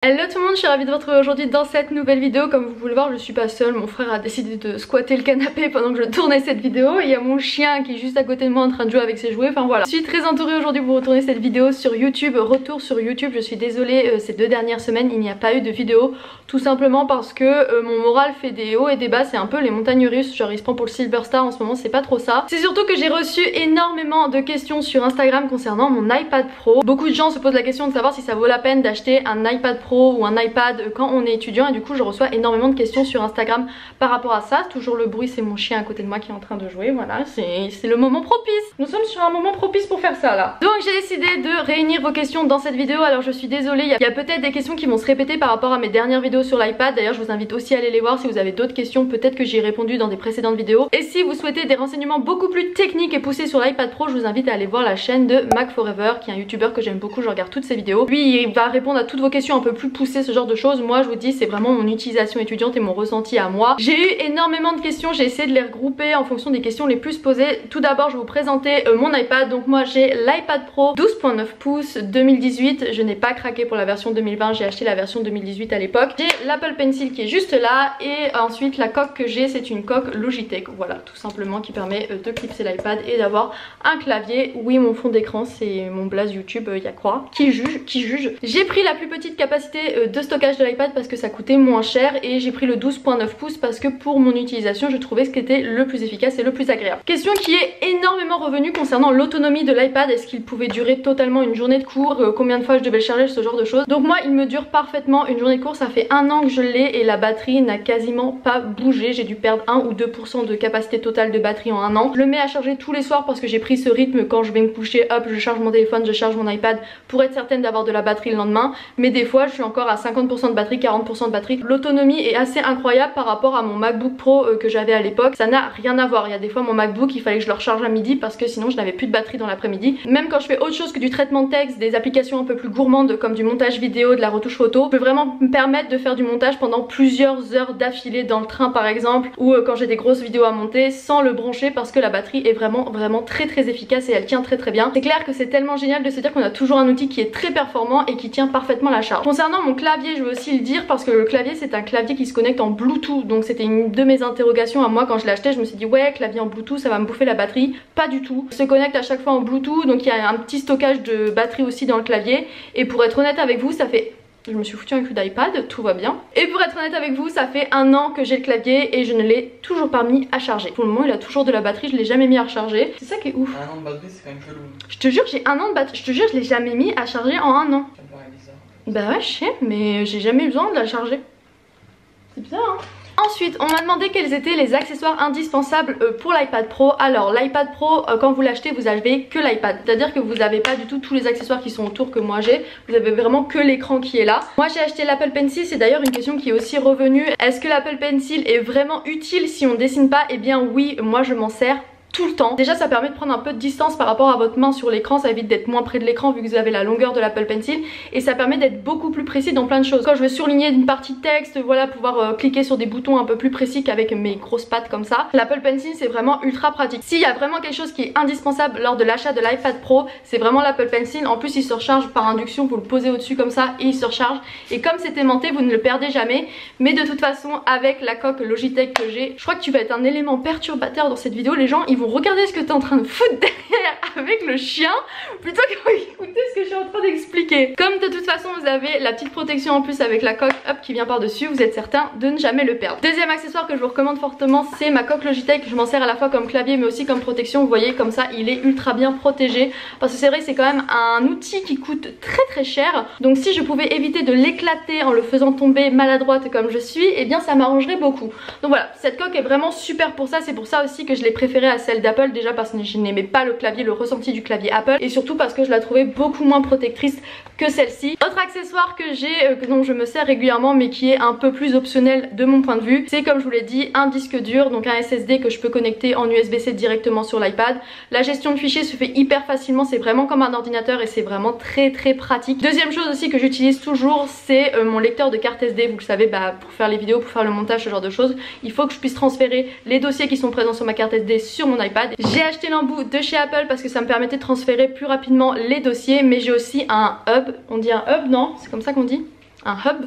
Hello tout le monde, je suis ravie de vous retrouver aujourd'hui dans cette nouvelle vidéo. Comme vous pouvez le voir, je suis pas seule, mon frère a décidé de squatter le canapé pendant que je tournais cette vidéo. Il y a mon chien qui est juste à côté de moi en train de jouer avec ses jouets, enfin voilà. Je suis très entourée aujourd'hui pour retourner cette vidéo sur YouTube, retour sur YouTube. Je suis désolée, ces 2 dernières semaines il n'y a pas eu de vidéo, tout simplement parce que mon moral fait des hauts et des bas, c'est un peu les montagnes russes, genre il se prend pour le Silver Star en ce moment, c'est pas trop ça. C'est surtout que j'ai reçu énormément de questions sur Instagram concernant mon iPad Pro. Beaucoup de gens se posent la question de savoir si ça vaut la peine d'acheter un iPad Pro ou un iPad quand on est étudiant, et du coup je reçois énormément de questions sur Instagram par rapport à ça. Toujours le bruit, c'est mon chien à côté de moi qui est en train de jouer, voilà, c'est le moment propice. Nous sommes sur un moment propice pour faire ça là. Donc j'ai décidé de réunir vos questions dans cette vidéo. Alors je suis désolée, il y a peut-être des questions qui vont se répéter par rapport à mes dernières vidéos sur l'iPad. D'ailleurs je vous invite aussi à aller les voir si vous avez d'autres questions, peut-être que j'y ai répondu dans des précédentes vidéos. Et si vous souhaitez des renseignements beaucoup plus techniques et poussés sur l'iPad Pro, je vous invite à aller voir la chaîne de Mac Forever, qui est un youtubeur que j'aime beaucoup, je regarde toutes ses vidéos. Lui il va répondre à toutes vos questions un peu plus poussées, ce genre de choses. Moi je vous dis, c'est vraiment mon utilisation étudiante et mon ressenti à moi. J'ai eu énormément de questions, j'ai essayé de les regrouper en fonction des questions les plus posées. Tout d'abord je vais vous présenter mon iPad. Donc moi j'ai l'iPad Pro 12.9 pouces 2018, je n'ai pas craqué pour la version 2020, j'ai acheté la version 2018 à l'époque. J'ai l'Apple Pencil qui est juste là, et ensuite la coque que j'ai, c'est une coque Logitech, voilà, tout simplement, qui permet de clipser l'iPad et d'avoir un clavier. Oui, mon fond d'écran c'est mon blaze YouTube, y a quoi, qui juge. J'ai pris la plus petite capacité de stockage de l'iPad parce que ça coûtait moins cher, et j'ai pris le 12.9 pouces parce que pour mon utilisation je trouvais ce qui était le plus efficace et le plus agréable. Question qui est énormément revenue concernant l'autonomie de l'iPad, est-ce qu'il pouvait durer totalement une journée de cours, combien de fois je devais le charger, ce genre de choses. Donc moi il me dure parfaitement une journée de cours, ça fait 1 an que je l'ai et la batterie n'a quasiment pas bougé. J'ai dû perdre 1 ou 2% de capacité totale de batterie en 1 an. Je le mets à charger tous les soirs parce que j'ai pris ce rythme, quand je vais me coucher, hop, je charge mon téléphone, je charge mon iPad pour être certaine d'avoir de la batterie le lendemain. Mais des fois je suis encore à 50% de batterie, 40% de batterie. L'autonomie est assez incroyable par rapport à mon MacBook Pro que j'avais à l'époque. Ça n'a rien à voir. Il y a des fois mon MacBook il fallait que je le recharge à midi parce que sinon je n'avais plus de batterie dans l'après-midi. Même quand je fais autre chose que du traitement de texte, des applications un peu plus gourmandes comme du montage vidéo, de la retouche photo, je peux vraiment me permettre de faire du montage pendant plusieurs heures d'affilée dans le train par exemple, ou quand j'ai des grosses vidéos à monter sans le brancher, parce que la batterie est vraiment très efficace et elle tient très bien. C'est clair que c'est tellement génial de se dire qu'on a toujours un outil qui est très performant et qui tient parfaitement la charge. Concernant mon clavier, je veux aussi le dire parce que le clavier c'est un clavier qui se connecte en Bluetooth, donc c'était une de mes interrogations à moi quand je l'ai acheté. Je me suis dit ouais, clavier en Bluetooth ça va me bouffer la batterie. Pas du tout, il se connecte à chaque fois en Bluetooth, donc il y a un petit stockage de batterie aussi dans le clavier. Et pour être honnête avec vous, ça fait... Je me suis foutu un coup d'iPad, tout va bien. Et pour être honnête avec vous, ça fait 1 an que j'ai le clavier et je ne l'ai toujours pas mis à charger. Pour le moment il a toujours de la batterie, je l'ai jamais mis à recharger. C'est ça qui est ouf. 1 an de batterie c'est quand même chelou. Je te jure j'ai 1 an de batterie, je te jure je l'ai jamais mis à charger en 1 an. Ça me paraît bizarre. Bah ouais je sais, mais j'ai jamais eu besoin de la charger. C'est bizarre hein. Ensuite on m'a demandé quels étaient les accessoires indispensables pour l'iPad Pro. Alors l'iPad Pro quand vous l'achetez vous avez que l'iPad, c'est à dire que vous n'avez pas du tout tous les accessoires qui sont autour que moi j'ai, vous avez vraiment que l'écran qui est là. Moi j'ai acheté l'Apple Pencil, c'est d'ailleurs une question qui est aussi revenue. Est-ce que l'Apple Pencil est vraiment utile si on dessine pas? Eh bien oui, moi je m'en sers tout le temps. Déjà ça permet de prendre un peu de distance par rapport à votre main sur l'écran, ça évite d'être moins près de l'écran vu que vous avez la longueur de l'Apple Pencil, et ça permet d'être beaucoup plus précis dans plein de choses. Quand je veux surligner une partie de texte, voilà, pouvoir cliquer sur des boutons un peu plus précis qu'avec mes grosses pattes comme ça, l'Apple Pencil c'est vraiment ultra pratique. S'il y a vraiment quelque chose qui est indispensable lors de l'achat de l'iPad Pro, c'est vraiment l'Apple Pencil. En plus il se recharge par induction, vous le posez au dessus comme ça et il se recharge, et comme c'est aimanté vous ne le perdez jamais. Mais de toute façon avec la coque Logitech que j'ai, je crois que tu vas être un élément perturbateur dans cette vidéo. Les gens ils vont regarder ce que tu es en train de foutre derrière avec le chien plutôt qu'écouter ce que je suis en train d'expliquer. Comme de toute façon vous avez la petite protection en plus avec la coque hop qui vient par dessus, vous êtes certain de ne jamais le perdre. Deuxième accessoire que je vous recommande fortement, c'est ma coque Logitech. Je m'en sers à la fois comme clavier mais aussi comme protection. Vous voyez comme ça il est ultra bien protégé, parce que c'est vrai c'est quand même un outil qui coûte très cher, donc si je pouvais éviter de l'éclater en le faisant tomber maladroite comme je suis, et eh bien ça m'arrangerait beaucoup. Donc voilà, cette coque est vraiment super pour ça. C'est pour ça aussi que je l'ai préférée à celle d'Apple, déjà parce que je n'aimais pas le clavier, le ressenti du clavier Apple, et surtout parce que je la trouvais beaucoup moins protectrice que celle-ci. Autre accessoire que j'ai, dont je me sers régulièrement mais qui est un peu plus optionnel de mon point de vue, c'est comme je vous l'ai dit un disque dur, donc un SSD que je peux connecter en USB-C directement sur l'iPad. La gestion de fichiers se fait hyper facilement, c'est vraiment comme un ordinateur et c'est vraiment très pratique. Deuxième chose aussi que j'utilise toujours, c'est mon lecteur de carte SD. Vous le savez, pour faire les vidéos, pour faire le montage, ce genre de choses, il faut que je puisse transférer les dossiers qui sont présents sur ma carte SD sur mon iPad. J'ai acheté l'embout de chez Apple parce que ça me permettait de transférer plus rapidement les dossiers, mais j'ai aussi un hub. On dit un hub, non? C'est comme ça qu'on dit? un hub,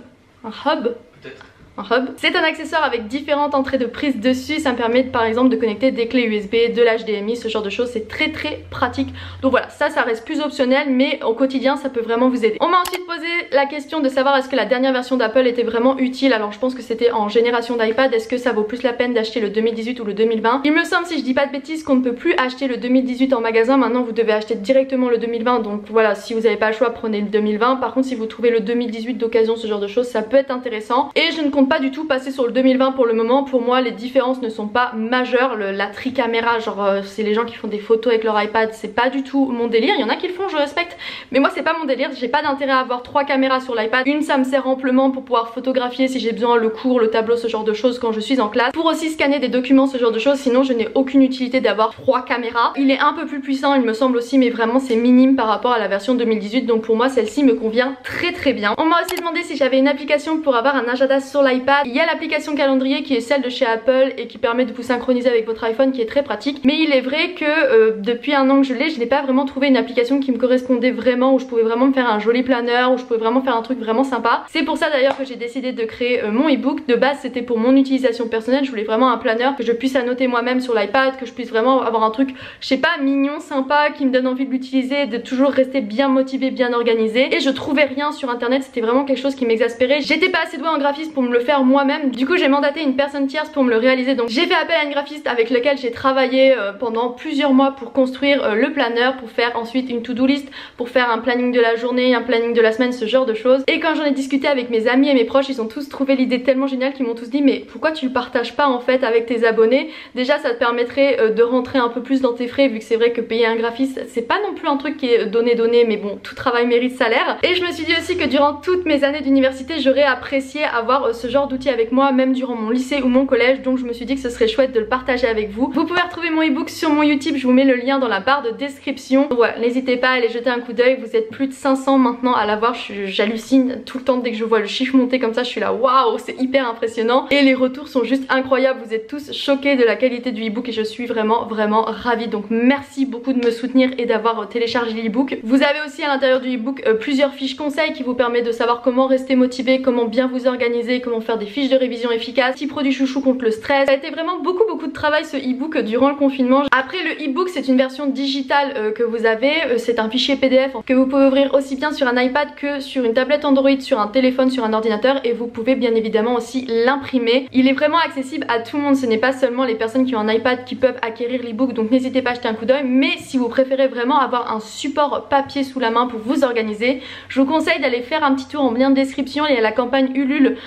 Peut-être. un hub. C'est un accessoire avec différentes entrées de prise dessus, ça me permet par exemple de connecter des clés USB, de l'HDMI, ce genre de choses, c'est très pratique. Donc voilà, ça reste plus optionnel, mais au quotidien ça peut vraiment vous aider. On m'a ensuite posé la question de savoir est-ce que la dernière version d'Apple était vraiment utile. Alors je pense que c'était en génération d'iPad, est-ce que ça vaut plus la peine d'acheter le 2018 ou le 2020. Il me semble, si je dis pas de bêtises, qu'on ne peut plus acheter le 2018 en magasin, maintenant vous devez acheter directement le 2020, donc voilà, si vous n'avez pas le choix, prenez le 2020. Par contre si vous trouvez le 2018 d'occasion, ce genre de choses, ça peut être intéressant. Et je ne compte pas du tout passer sur le 2020 pour le moment. Pour moi les différences ne sont pas majeures. La tri-caméra, genre c'est les gens qui font des photos avec leur iPad, c'est pas du tout mon délire. Il y en a qui le font, je respecte, mais moi c'est pas mon délire. J'ai pas d'intérêt à avoir 3 caméras sur l'iPad. Une ça me sert amplement pour pouvoir photographier si j'ai besoin, le cours, le tableau, ce genre de choses quand je suis en classe, pour aussi scanner des documents, ce genre de choses. Sinon je n'ai aucune utilité d'avoir 3 caméras. Il est un peu plus puissant il me semble aussi, mais vraiment c'est minime par rapport à la version 2018, donc pour moi celle-ci me convient très bien. On m'a aussi demandé si j'avais une application pour avoir un agenda sur l'iPad. Il y a l'application calendrier qui est celle de chez Apple et qui permet de vous synchroniser avec votre iPhone, qui est très pratique, mais il est vrai que depuis un an que je n'ai pas vraiment trouvé une application qui me correspondait vraiment, où je pouvais vraiment me faire un joli planeur, où je pouvais vraiment faire un truc vraiment sympa. C'est pour ça d'ailleurs que j'ai décidé de créer mon ebook. De base c'était pour mon utilisation personnelle, je voulais vraiment un planeur que je puisse annoter moi-même sur l'iPad, que je puisse vraiment avoir un truc, je sais pas, mignon, sympa, qui me donne envie de l'utiliser, de toujours rester bien motivé, bien organisé. Et je trouvais rien sur internet, c'était vraiment quelque chose qui m'exaspérait. J'étais pas assez douée en graphisme pour me le faire moi-même, du coup j'ai mandaté une personne tierce pour me le réaliser. Donc j'ai fait appel à une graphiste avec laquelle j'ai travaillé pendant plusieurs mois pour construire le planeur, pour faire ensuite une to-do list, pour faire un planning de la journée, un planning de la semaine, ce genre de choses. Et quand j'en ai discuté avec mes amis et mes proches, ils ont tous trouvé l'idée tellement géniale qu'ils m'ont tous dit mais pourquoi tu le partages pas en fait avec tes abonnés? Déjà ça te permettrait de rentrer un peu plus dans tes frais, vu que c'est vrai que payer un graphiste c'est pas non plus un truc qui est donné, mais bon, tout travail mérite salaire. Et je me suis dit aussi que durant toutes mes années d'université j'aurais apprécié avoir ce genre d'outils avec moi, même durant mon lycée ou mon collège, donc je me suis dit que ce serait chouette de le partager avec vous. Vous pouvez retrouver mon ebook sur mon YouTube, je vous mets le lien dans la barre de description. Ouais, n'hésitez pas à aller jeter un coup d'œil, vous êtes plus de 500 maintenant à l'avoir, j'hallucine tout le temps dès que je vois le chiffre monter comme ça, je suis là waouh, c'est hyper impressionnant et les retours sont juste incroyables, vous êtes tous choqués de la qualité du ebook et je suis vraiment ravie. Donc merci beaucoup de me soutenir et d'avoir téléchargé l'ebook. Vous avez aussi à l'intérieur du ebook plusieurs fiches conseils qui vous permettent de savoir comment rester motivé, comment bien vous organiser, comment faire des fiches de révision efficaces, 6 produits chouchou contre le stress. Ça a été vraiment beaucoup de travail ce ebook durant le confinement. Après le ebook c'est une version digitale que vous avez, c'est un fichier PDF que vous pouvez ouvrir aussi bien sur un iPad que sur une tablette Android, sur un téléphone, sur un ordinateur, et vous pouvez bien évidemment aussi l'imprimer. Il est vraiment accessible à tout le monde, ce n'est pas seulement les personnes qui ont un iPad qui peuvent acquérir l'ebook, donc n'hésitez pas à jeter un coup d'œil. Mais si vous préférez vraiment avoir un support papier sous la main pour vous organiser, je vous conseille d'aller faire un petit tour en lien de description. Il y a la campagne Ulule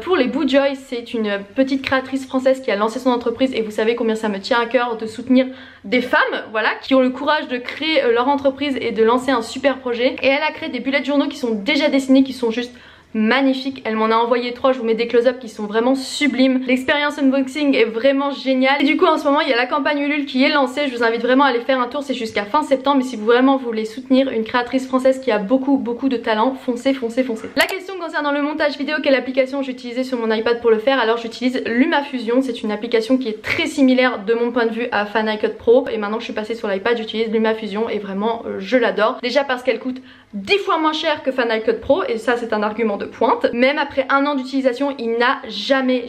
pour les Boo Joy, c'est une petite créatrice française qui a lancé son entreprise et vous savez combien ça me tient à cœur de soutenir des femmes, voilà, qui ont le courage de créer leur entreprise et de lancer un super projet. Et elle a créé des bullet journaux qui sont déjà dessinés, qui sont juste magnifique. Elle m'en a envoyé 3, je vous mets des close-up qui sont vraiment sublimes. L'expérience unboxing est vraiment géniale. Et du coup en ce moment il y a la campagne Ulule qui est lancée, je vous invite vraiment à aller faire un tour, c'est jusqu'à fin septembre. Mais si vous vraiment voulez soutenir une créatrice française qui a beaucoup de talent, foncez. La question concernant le montage vidéo, quelle application j'utilisais sur mon iPad pour le faire, alors j'utilise LumaFusion. C'est une application qui est très similaire de mon point de vue à Final Cut Pro, et maintenant que je suis passée sur l'iPad j'utilise LumaFusion et vraiment je l'adore. Déjà parce qu'elle coûte 10 fois moins cher que Final Cut Pro, et ça c'est un argument de pointe. Même après un an d'utilisation il n'a jamais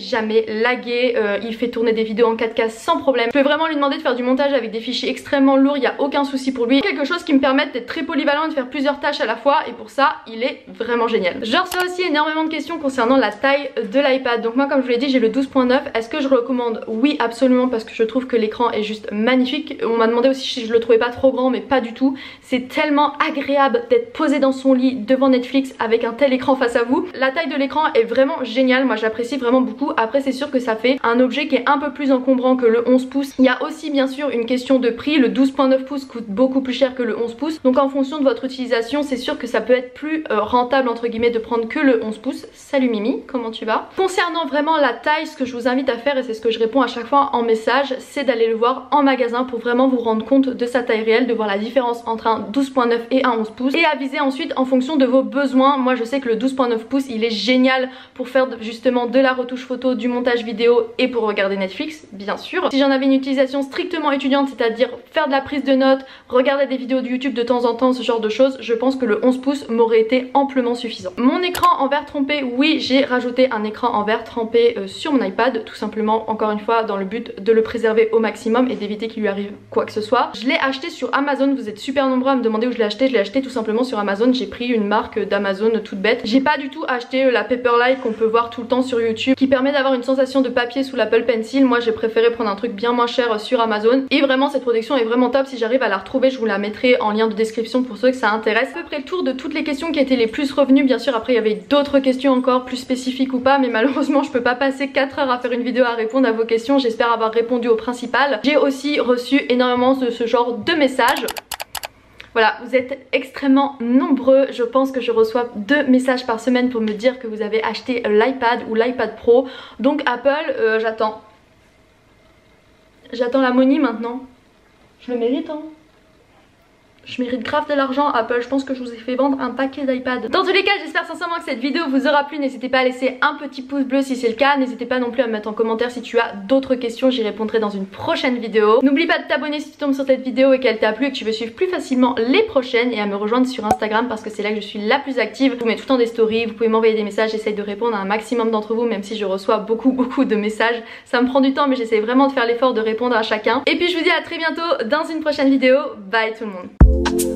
lagué, il fait tourner des vidéos en 4K sans problème. Je peux vraiment lui demander de faire du montage avec des fichiers extrêmement lourds, il n'y a aucun souci pour lui. Quelque chose qui me permet d'être très polyvalent et de faire plusieurs tâches à la fois, et pour ça il est vraiment génial. Je reçois aussi énormément de questions concernant la taille de l'iPad. Donc moi comme je vous l'ai dit j'ai le 12.9, est-ce que je recommande? Oui absolument, parce que je trouve que l'écran est juste magnifique. On m'a demandé aussi si je le trouvais pas trop grand, mais pas du tout. C'est tellement agréable d'être posé dans son lit devant Netflix avec un tel écran face à vous. La taille de l'écran est vraiment géniale, moi j'apprécie vraiment beaucoup. Après c'est sûr que ça fait un objet qui est un peu plus encombrant que le 11 pouces. Il y a aussi bien sûr une question de prix, le 12.9 pouces coûte beaucoup plus cher que le 11 pouces. Donc en fonction de votre utilisation c'est sûr que ça peut être plus rentable entre guillemets de prendre que le 11 pouces. Salut Mimi, comment tu vas? Concernant vraiment la taille, ce que je vous invite à faire, et c'est ce que je réponds à chaque fois en message, c'est d'aller le voir en magasin pour vraiment vous rendre compte de sa taille réelle, de voir la différence entre un 12.9 et un 11 pouces, et aviser ensuite en fonction de vos besoins. Moi je sais que le 12.9 9 pouces, il est génial pour faire justement de la retouche photo, du montage vidéo et pour regarder Netflix bien sûr. Si j'en avais une utilisation strictement étudiante, c'est-à-dire faire de la prise de notes, regarder des vidéos de YouTube de temps en temps, ce genre de choses, je pense que le 11 pouces m'aurait été amplement suffisant. Mon écran en verre trempé, oui j'ai rajouté un écran en verre trempé sur mon iPad, tout simplement encore une fois dans le but de le préserver au maximum et d'éviter qu'il lui arrive quoi que ce soit. Je l'ai acheté sur Amazon, vous êtes super nombreux à me demander où je l'ai acheté tout simplement sur Amazon. J'ai pris une marque d'Amazon toute bête. J'ai pas du tout acheté la Paperlike qu'on peut voir tout le temps sur YouTube qui permet d'avoir une sensation de papier sous l'Apple Pencil. Moi j'ai préféré prendre un truc bien moins cher sur Amazon et vraiment cette protection est vraiment top. Si j'arrive à la retrouver je vous la mettrai en lien de description pour ceux que ça intéresse. À peu près le tour de toutes les questions qui étaient les plus revenues. Bien sûr après il y avait d'autres questions encore plus spécifiques ou pas, mais malheureusement je peux pas passer 4 heures à faire une vidéo à répondre à vos questions. J'espère avoir répondu au principal. J'ai aussi reçu énormément de ce genre de messages. Voilà, vous êtes extrêmement nombreux, je pense que je reçois 2 messages par semaine pour me dire que vous avez acheté l'iPad ou l'iPad Pro. Donc Apple, j'attends la money maintenant. Je le mérite hein. Je mérite grave de l'argent Apple, je pense que je vous ai fait vendre un paquet d'iPad. Dans tous les cas j'espère sincèrement que cette vidéo vous aura plu. N'hésitez pas à laisser un petit pouce bleu si c'est le cas. N'hésitez pas non plus à me mettre en commentaire si tu as d'autres questions, j'y répondrai dans une prochaine vidéo. N'oublie pas de t'abonner si tu tombes sur cette vidéo et qu'elle t'a plu et que tu veux suivre plus facilement les prochaines, et à me rejoindre sur Instagram parce que c'est là que je suis la plus active. Je vous mets tout le temps des stories, vous pouvez m'envoyer des messages, j'essaye de répondre à un maximum d'entre vous même si je reçois beaucoup de messages. Ça me prend du temps mais j'essaie vraiment de faire l'effort de répondre à chacun. Et puis je vous dis à très bientôt dans une prochaine vidéo. Bye tout le monde.